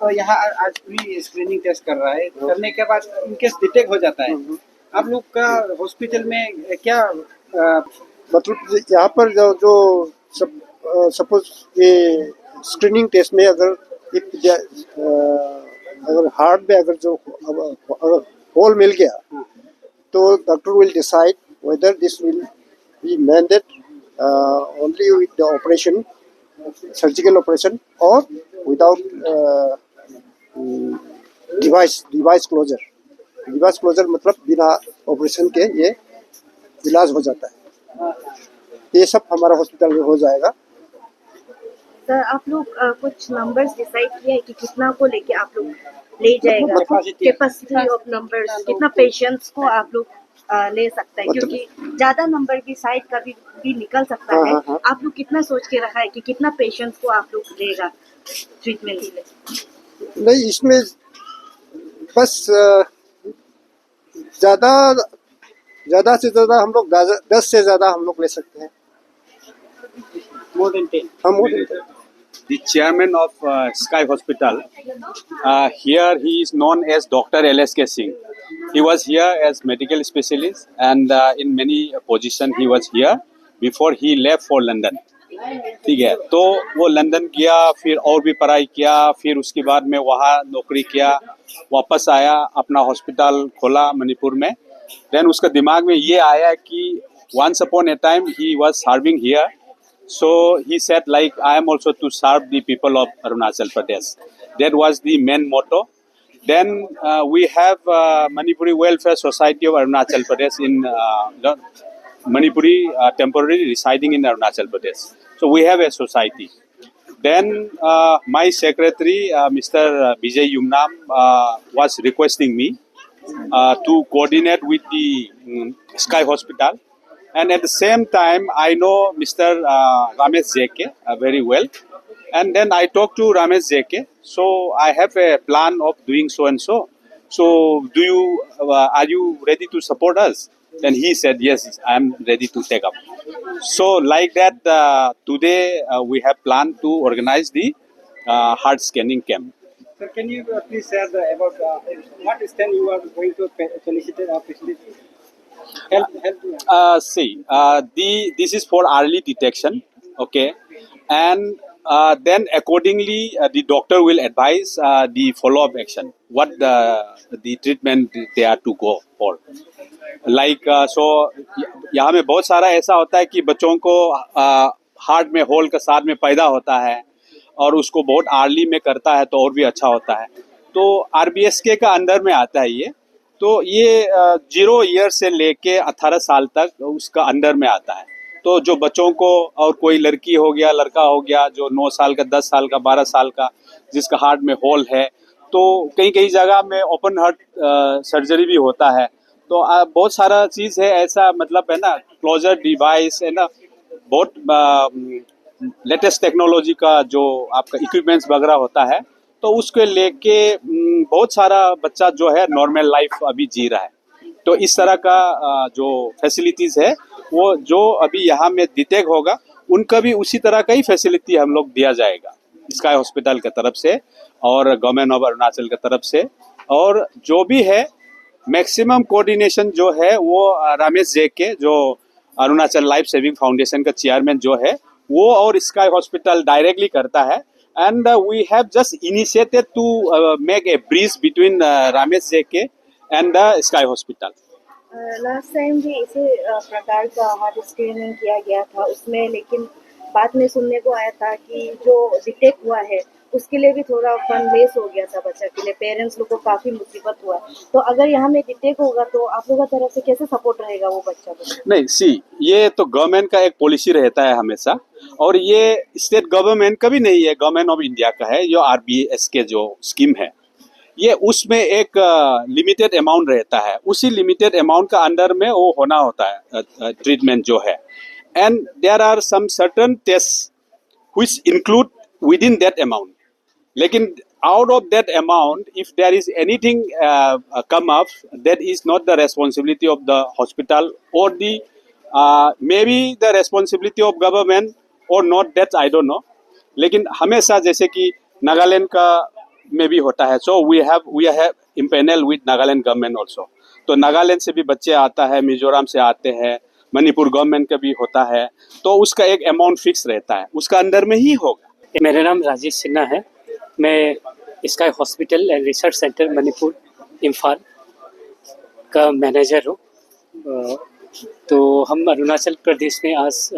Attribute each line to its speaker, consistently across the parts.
Speaker 1: यहाँ आज free screening test कर रहा है, करने के बाद इनकेस डिटेक्ट हो जाता है, आप लोग का हॉस्पिटल में क्या
Speaker 2: मतलब यहाँ पर जो सपोज ये स्क्रीनिंग टेस्ट में अगर अगर हार्ट में अगर होल मिल गया तो doctor will decide whether this will be mandate only with the operation, surgical operation और विदाउट डिवाइस क्लोजर मतलब बिना ऑपरेशन के ये इलाज हो जाता है। ये सब हमारा हॉस्पिटल में हो जाएगा।
Speaker 3: सर आप लोग कुछ नंबर्स डिसाइड किया है कि कितना को लेके आप लोग ले जाएगा, कैपेसिटी ऑफ नंबर्स, कितना पेशेंट्स को आप लोग ले सकता है, क्योंकि ज्यादा नंबर की साइड का भी निकल सकता है। आप लोग कितना सोच के रखा है कि कितना पेशेंट्स को आप लोग लेगा ट्रीटमेंट के लिए?
Speaker 2: नहीं, इसमें बस ज्यादा से ज्यादा हम लोग 10 से ज्यादा हम लोग ले सकते हैं।
Speaker 1: More than 10?
Speaker 2: हाँ, more than 10।
Speaker 4: The chairman of Sky Hospital, here he is known as Dr. LSK Singh. He was here as medical specialist and in many position he was here before he left for London. ठीक है, तो वो London गया, फिर और भी पढ़ाई किया, फिर उसके बाद में वहाँ नौकरी किया, वापस आया, अपना हॉस्पिटल खोला मणिपुर में। देन उसका दिमाग में ये आया कि once upon a time he was serving here. So he said like I am also to serve the people of Arunachal Pradesh. That was the main motto. Then we have Manipuri Welfare Society of Arunachal Pradesh in Manipuri temporarily residing in Arunachal Pradesh. So we have a society. Then my secretary Mr. Vijay Yumnam was requesting me to coordinate with the Sky Hospital. And at the same time, I know Mr. Ramesh JK very well. And then I talked to Ramesh JK. So I have a plan of doing so and so. So are you ready to support us? Then he said, yes, I am ready to take up. So like that, today we have planned to organize the heart scanning camp.
Speaker 1: Sir, can you please share about what extent you are going to felicitate our facilities?
Speaker 4: This is for early detection, okay, and then accordingly the doctor will advise the follow-up action, what the treatment they are to go for. Like so यहाँ में बहुत सारा ऐसा होता है कि बच्चों को हार्ट में होल के साथ में पैदा होता है और उसको बहुत अर्ली में करता है तो और भी अच्छा होता है। तो RBSK का अंदर में आता है ये, तो ये 0 ईयर से लेके 18 साल तक उसका अंडर में आता है। तो जो बच्चों को और कोई लड़की हो गया, लड़का हो गया जो 9 साल का, 10 साल का, 12 साल का जिसका हार्ट में होल है, तो कई जगह में ओपन हार्ट सर्जरी भी होता है। तो बहुत सारा चीज़ है ऐसा, मतलब है ना, क्लोजर डिवाइस है ना, बहुत लेटेस्ट टेक्नोलॉजी का जो आपका इक्विपमेंट्स वगैरह होता है, तो उसके लेके बहुत सारा बच्चा जो है नॉर्मल लाइफ अभी जी रहा है। तो इस तरह का जो फैसिलिटीज़ है वो जो अभी यहाँ में डिटेक्ट होगा उनका भी उसी तरह का ही फैसिलिटी हम लोग दिया जाएगा स्काई हॉस्पिटल की तरफ से और गवर्नमेंट ऑफ अरुणाचल की तरफ से। और जो भी है मैक्सिमम कोऑर्डिनेशन जो है वो रमेश JK जो अरुणाचल लाइफ सेविंग फाउंडेशन का चेयरमैन जो है वो और स्काई हॉस्पिटल डायरेक्टली करता है। And we have just initiated to make a bridge between Ramesh JK and the Sky Hospital.
Speaker 3: Last time भी इसी प्रकार का हार्ट स्क्रीनिंग किया गया था उसमें, लेकिन बाद में सुनने को आया था कि जो डिटेक्ट हुआ है उसके लिए भी थोड़ा फंड लेस हो गया था बच्चा के लिए, पेरेंट्स लोग को काफ़ी मुसीबत हुआ। तो अगर यहाँ में डिटेक्ट होगा तो आप लोगों की तरफ से कैसे सपोर्ट रहेगा वो बच्चा को?
Speaker 4: नहीं, ये तो गवर्नमेंट का एक पॉलिसी रहता है हमेशा, और ये स्टेट गवर्नमेंट का भी नहीं है, गवर्नमेंट ऑफ इंडिया का है। जो RBSK जो स्कीम है ये उसमें एक लिमिटेड अमाउंट रहता है, उसी लिमिटेड अमाउंट का अंडर में वो होना होता है ट्रीटमेंट जो है। And there are some certain test which include within that amount, लेकिन out of that amount if there is anything come up, that is not the responsibility of the hospital or the maybe the responsibility of government or not, that I don't know। लेकिन हमेशा जैसे कि नागालैंड का में भी होता है. So we have empanel with Nagaland government also. तो नागालैंड से भी बच्चे आता है, मिजोरम से आते हैं, मणिपुर गवर्नमेंट का भी होता है. तो उसका एक अमाउंट फिक्स रहता है, उसका अंदर में ही होगा.
Speaker 5: मेरा नाम राजेश सिन्हा है. मैं Sky Hospital and Research Centre Manipur Imphal का मैनेजर हूँ. तो हम अरुणाचल प्रदेश में आज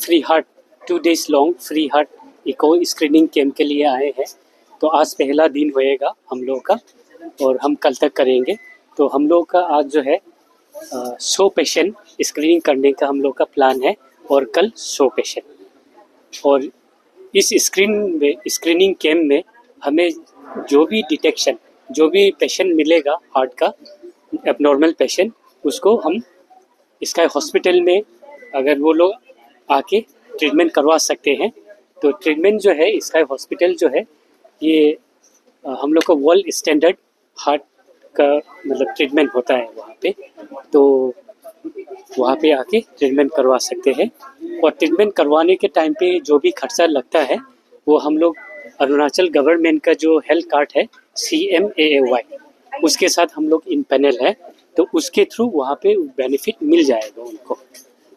Speaker 5: free heart 2 days long free heart echo screening camp के लिए आए हैं. तो आज पहला दिन होएगा हम लोग का और हम कल तक करेंगे. तो हम लोग का आज जो है 100 पेशेंट स्क्रीनिंग करने का हम लोग का प्लान है और कल 100 पेशेंट. और इस स्क्रीनिंग कैंप में हमें जो भी डिटेक्शन, जो भी पेशेंट मिलेगा हार्ट का एबनॉर्मल पेशेंट, उसको हम स्काई हॉस्पिटल में अगर वो लोग आके ट्रीटमेंट करवा सकते हैं. तो ट्रीटमेंट जो है स्काई हॉस्पिटल जो है ये हम लोग का वर्ल्ड स्टैंडर्ड हार्ट का मतलब ट्रीटमेंट होता है वहाँ पे. तो वहाँ पे आके ट्रीटमेंट करवा सकते हैं. और ट्रीटमेंट करवाने के टाइम पे जो भी खर्चा लगता है वो हम लोग अरुणाचल गवर्नमेंट का जो हेल्थ कार्ड है CMAAY, उसके साथ हम लोग इन पैनल है. तो उसके थ्रू वहाँ पे बेनिफिट मिल जाएगा उनको.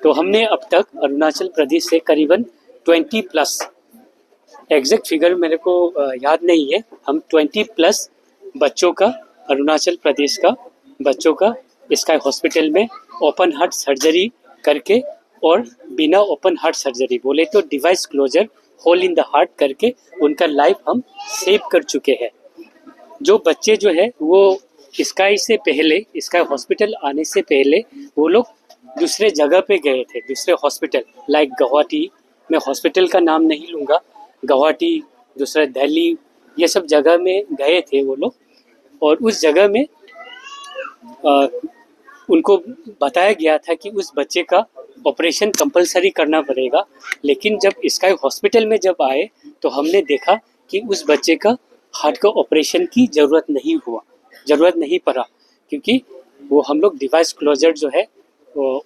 Speaker 5: तो हमने अब तक अरुणाचल प्रदेश से करीबन 20+ एग्जैक्ट फिगर मेरे को याद नहीं है, हम 20+ बच्चों का अरुणाचल प्रदेश का बच्चों का स्काई हॉस्पिटल में ओपन हार्ट सर्जरी करके और बिना ओपन हार्ट सर्जरी बोले तो device closure hole in the heart करके उनका लाइफ हम सेव कर चुके हैं. जो बच्चे जो है वो स्काई से पहले, स्काई हॉस्पिटल आने से पहले वो लोग दूसरे जगह पे गए थे, दूसरे हॉस्पिटल लाइक गुवाहाटी, मैं हॉस्पिटल का नाम नहीं लूँगा, गुवाहाटी, दूसरा दिल्ली, ये सब जगह में गए थे वो लोग. और उस जगह में उनको बताया गया था कि उस बच्चे का ऑपरेशन कंपलसरी करना पड़ेगा. लेकिन जब स्काई हॉस्पिटल में जब आए तो हमने देखा कि उस बच्चे का हार्ट का ऑपरेशन की ज़रूरत नहीं पड़ा, क्योंकि वो हम लोग डिवाइस क्लोजर जो है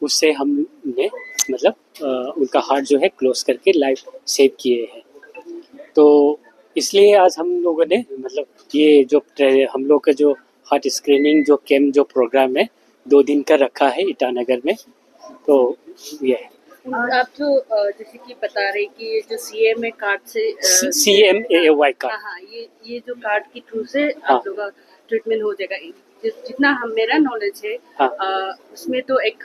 Speaker 5: उससे हमने मतलब उनका हार्ट जो है क्लोज करके लाइफ सेव किए हैं. तो इसलिए आज हम लोगों ने मतलब ये जो हम लोग का जो हार्ट स्क्रीनिंग जो कैंप जो प्रोग्राम है 2 दिन का रखा है ईटानगर में. तो ये है.
Speaker 6: आप जो जैसे कि बता रहे कि ये जो CMA कार्ड से
Speaker 5: CMAAY कार्ड,
Speaker 6: हाँ, ये जो कार्ड के थ्रू से
Speaker 5: हाँ.
Speaker 6: आप लोगों का ट्रीटमेंट हो जाएगा. जितना मेरा नॉलेज है
Speaker 5: हाँ.
Speaker 6: उसमें तो एक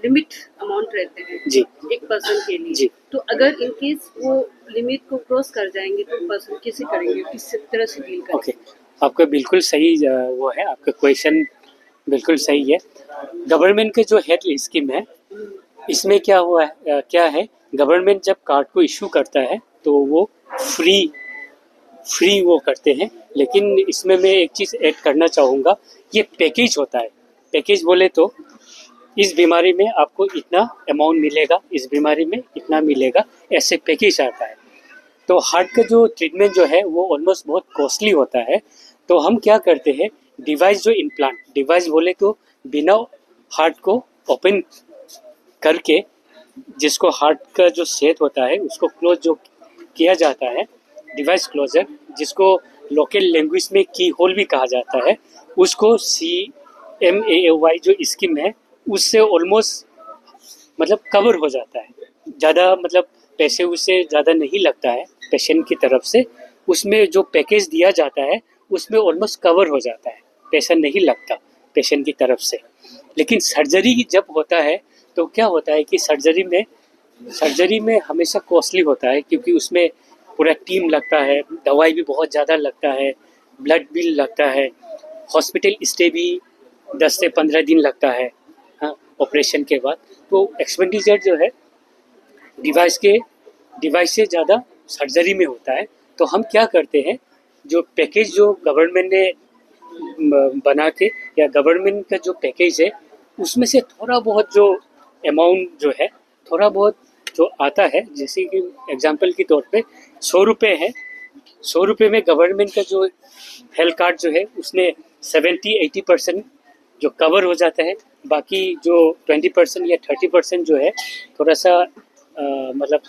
Speaker 6: लिमिट अमाउंट रहते हैं
Speaker 5: जी.
Speaker 6: एक पर्सन के लिए.
Speaker 5: जी.
Speaker 6: तो अगर इन केस वो लिमिट को क्रॉस कर जाएंगे तो पर्सन कैसे करेंगे, किस तरह से डील करेंगे?
Speaker 5: ओके, आपका बिल्कुल सही वो है, आपका क्वेश्चन बिल्कुल सही है. गवर्नमेंट के जो हेल्थ स्कीम है इसमें क्या हुआ है, क्या है, गवर्नमेंट जब कार्ड को इशू करता है तो वो फ्री वो करते हैं. लेकिन इसमें मैं एक चीज़ ऐड करना चाहूँगा, ये पैकेज होता है. पैकेज बोले तो इस बीमारी में आपको इतना अमाउंट मिलेगा, इस बीमारी में इतना मिलेगा, ऐसे पैकेज आता है. तो हार्ट का जो ट्रीटमेंट जो है वो ऑलमोस्ट बहुत कॉस्टली होता है. तो हम क्या करते हैं, डिवाइस जो इम्प्लांट डिवाइस बोले तो बिना हार्ट को ओपन करके जिसको हार्ट का जो सेट होता है उसको क्लोज जो किया जाता है, डिवाइस क्लोजर, जिसको लोकल लैंग्वेज में की होल भी कहा जाता है, उसको CMAAY जो स्कीम है उससे ऑलमोस्ट मतलब कवर हो जाता है. ज़्यादा मतलब पैसे उससे ज़्यादा नहीं लगता है पेशेंट की तरफ से. उसमें जो पैकेज दिया जाता है उसमें ऑलमोस्ट कवर हो जाता है, पैसा नहीं लगता पेशेंट की तरफ से. लेकिन सर्जरी जब होता है तो क्या होता है कि सर्जरी में हमेशा कॉस्टली होता है, क्योंकि उसमें पूरा टीम लगता है, दवाई भी बहुत ज़्यादा लगता है, ब्लड बिल लगता है, हॉस्पिटल स्टे भी 10 से 15 दिन लगता है हाँ ऑपरेशन के बाद. तो एक्सपेंडिचर जो है डिवाइस से ज़्यादा सर्जरी में होता है. तो हम क्या करते हैं, जो पैकेज जो गवर्नमेंट ने बना के या गवर्नमेंट का जो पैकेज है उसमें से थोड़ा बहुत जो अमाउंट जो है थोड़ा बहुत जो आता है, जैसे कि एग्जांपल के तौर पे 100 रुपये है, 100 रुपये में गवर्नमेंट का जो हेल्थ कार्ड जो है उसने 70-80% जो कवर हो जाता है. बाकी जो 20% या 30% जो है थोड़ा सा मतलब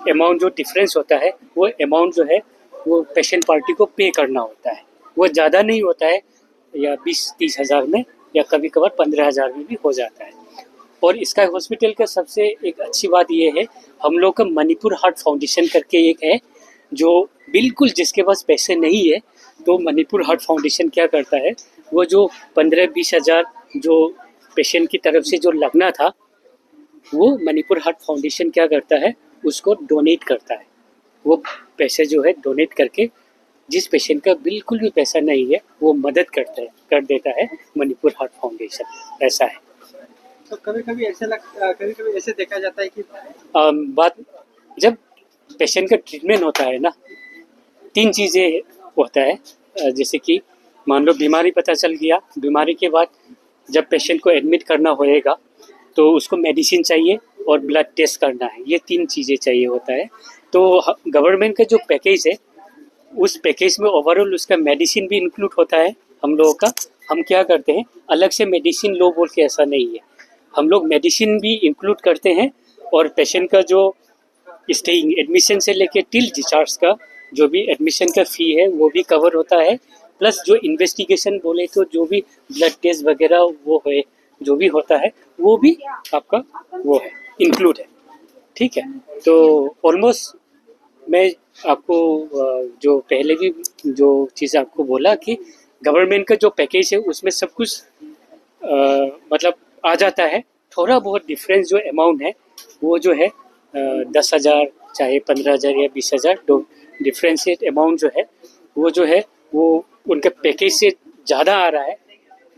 Speaker 5: अमाउंट जो डिफरेंस होता है वो अमाउंट जो है वो पेशेंट पार्टी को पे करना होता है. वो ज़्यादा नहीं होता है, या 20-30 हज़ार में, या कभी कभार 15,000 में भी हो जाता है। और इसका हॉस्पिटल का सबसे एक अच्छी बात ये है, हम लोग का मणिपुर हार्ट फाउंडेशन करके एक है, जो बिल्कुल जिसके पास पैसे नहीं है, तो मणिपुर हार्ट फाउंडेशन क्या करता है, वो जो 15-20 हज़ार जो पेशेंट की तरफ से जो लगना था, वो मणिपुर हार्ट फाउंडेशन क्या करता है, उसको डोनेट करता है। वो पैसे जो है डोनेट करके, जिस पेशेंट का बिल्कुल भी पैसा नहीं है, वो मदद कर देता है मणिपुर हार्ट फाउंडेशन। ऐसा है।
Speaker 1: तो कभी कभी ऐसे देखा जाता है कि
Speaker 5: बात जब पेशेंट का ट्रीटमेंट होता है ना, 3 चीज़ें होता है। जैसे कि मान लो बीमारी पता चल गया, बीमारी के बाद जब पेशेंट को एडमिट करना होएगा, तो उसको मेडिसिन चाहिए और ब्लड टेस्ट करना है, ये 3 चीज़ें चाहिए होता है। तो गवर्नमेंट का जो पैकेज है, उस पैकेज में ओवरऑल उसका मेडिसिन भी इंक्लूड होता है हम लोगों का। हम क्या करते हैं, अलग से मेडिसिन लो बोल के ऐसा नहीं है, हम लोग मेडिसिन भी इंक्लूड करते हैं, और पेशेंट का जो स्टेइंग एडमिशन से लेके टिल डिस्चार्ज का जो भी एडमिशन का फ़ी है वो भी कवर होता है। प्लस जो इन्वेस्टिगेशन बोले तो जो भी ब्लड टेस्ट वगैरह वो है, जो भी होता है वो भी आपका वो है, इंक्लूड है। ठीक है, तो ऑलमोस्ट मैं आपको जो पहले भी जो चीज़ आपको बोला कि गवर्नमेंट का जो पैकेज है उसमें सब कुछ मतलब आ जाता है। थोड़ा बहुत डिफरेंस जो अमाउंट है वो जो है 10,000 चाहे 15,000 या 20,000 डिफरेंशिएट अमाउंट जो है वो उनके पैकेज से ज़्यादा आ रहा है।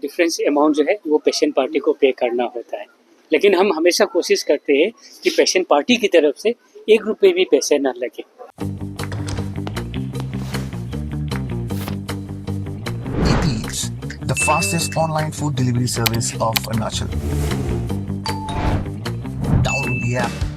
Speaker 5: डिफरेंस अमाउंट जो है वो पेशेंट पार्टी को पे करना होता है, लेकिन हम हमेशा कोशिश करते हैं कि पेशेंट पार्टी की तरफ से 1 रुपये भी पैसे ना लगे।
Speaker 7: Eats, the fastest online food delivery service of Arunachal. Download the app